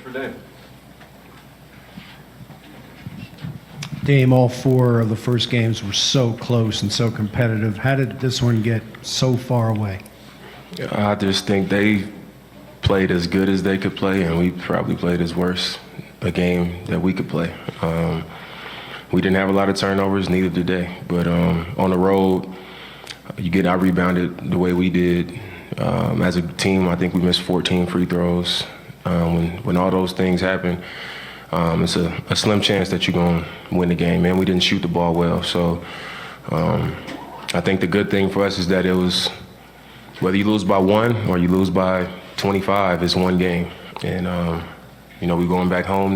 for Dave. Dame, all 4 of the first games were so close and so competitive. How did this one get so far away? I just think they played as good as they could play, and we probably played as worse a game that we could play. We didn't have a lot of turnovers, neither did they. But on the road, I rebounded the way we did. As a team, I think we missed 14 free throws. When all those things happen, it's a slim chance that you're going to win the game. And we didn't shoot the ball well. So I think the good thing for us is that it was, whether you lose by 1 or you lose by 25, it's one game. And, we're going back home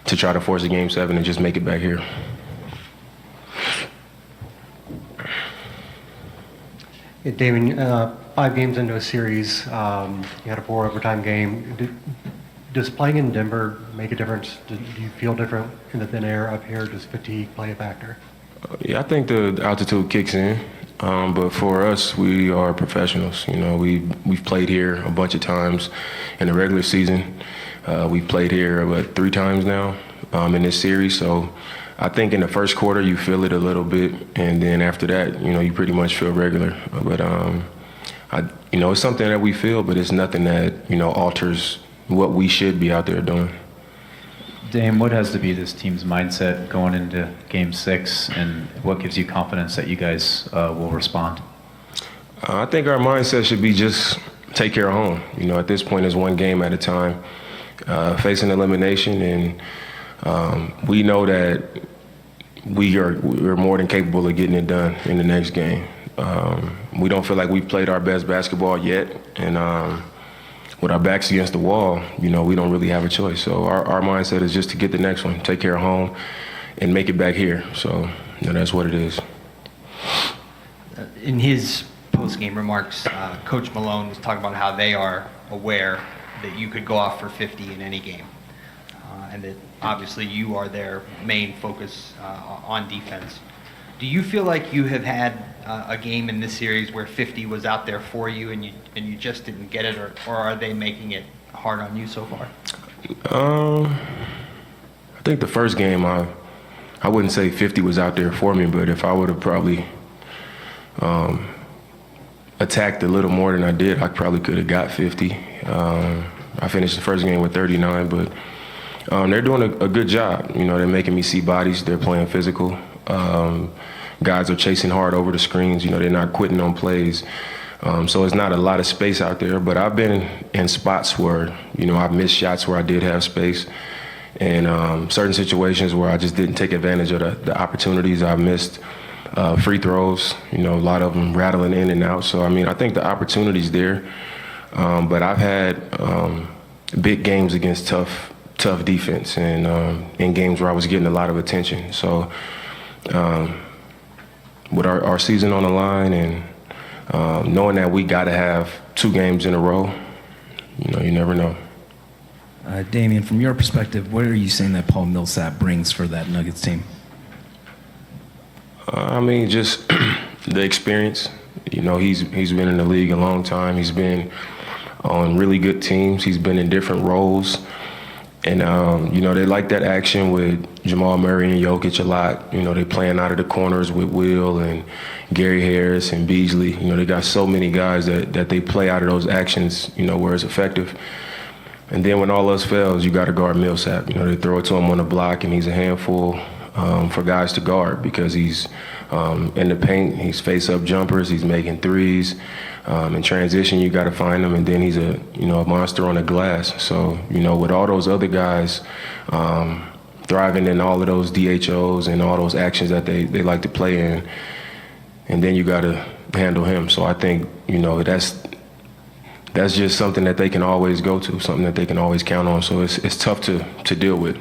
to try to force a Game 7 and just make it back here. Yeah, Damian, 5 games into a series, you had a 4 overtime game. Does playing in Denver make a difference? Do you feel different in the thin air up here? Does fatigue play a factor? Yeah, I think the altitude kicks in. But for us, we are professionals. We've played here a bunch of times in the regular season. We've played here 3 times now in this series. So I think in the first quarter you feel it a little bit, and then after that, you pretty much feel regular. But it's something that we feel, but it's nothing that alters what we should be out there doing. Dame, what has to be this team's mindset going into Game 6, and what gives you confidence that you guys will respond? I think our mindset should be just take care of home. At this point, it's one game at a time, facing elimination, and we know that we're more than capable of getting it done in the next game. We don't feel like we've played our best basketball yet, and with our backs against the wall, we don't really have a choice. So our mindset is just to get the next one, take care of home, and make it back here. So that's what it is. In his post-game remarks, Coach Malone was talking about how they are aware that you could go off for 50 in any game, and that obviously you are their main focus on defense. Do you feel like you have had a game in this series where 50 was out there for you and you just didn't get it, or are they making it hard on you so far? I think the first game, I wouldn't say 50 was out there for me, but if I would have probably attacked a little more than I did, I probably could have got 50. I finished the first game with 39, but they're doing a good job. They're making me see bodies. They're playing physical. Guys are chasing hard over the screens. They're not quitting on plays. So it's not a lot of space out there. But I've been in spots where, I've missed shots where I did have space. And certain situations where I just didn't take advantage of the opportunities I missed. Free throws, a lot of them rattling in and out. So, I think the opportunity's there. But I've had big games against tough defense, and in games where I was getting a lot of attention. So with our season on the line, and knowing that we got to have 2 games in a row, you never know. Damian, from your perspective, what are you saying that Paul Millsap brings for that Nuggets team? Just the experience. He's been in the league a long time. He's been on really good teams. He's been in different roles. And, they like that action with Jamal Murray and Jokic a lot. They playing out of the corners with Will and Gary Harris and Beasley. They got so many guys that they play out of those actions, where it's effective. And then when all else fails, you got to guard Millsap. They throw it to him on the block, and he's a handful for guys to guard because he's in the paint. He's face-up jumpers. He's making threes. In transition, you got to find him, and then he's a monster on the glass. So with all those other guys thriving in all of those DHOs and all those actions that they like to play in, and then you got to handle him. So I think that's just something that they can always go to, something that they can always count on. So it's tough to deal with.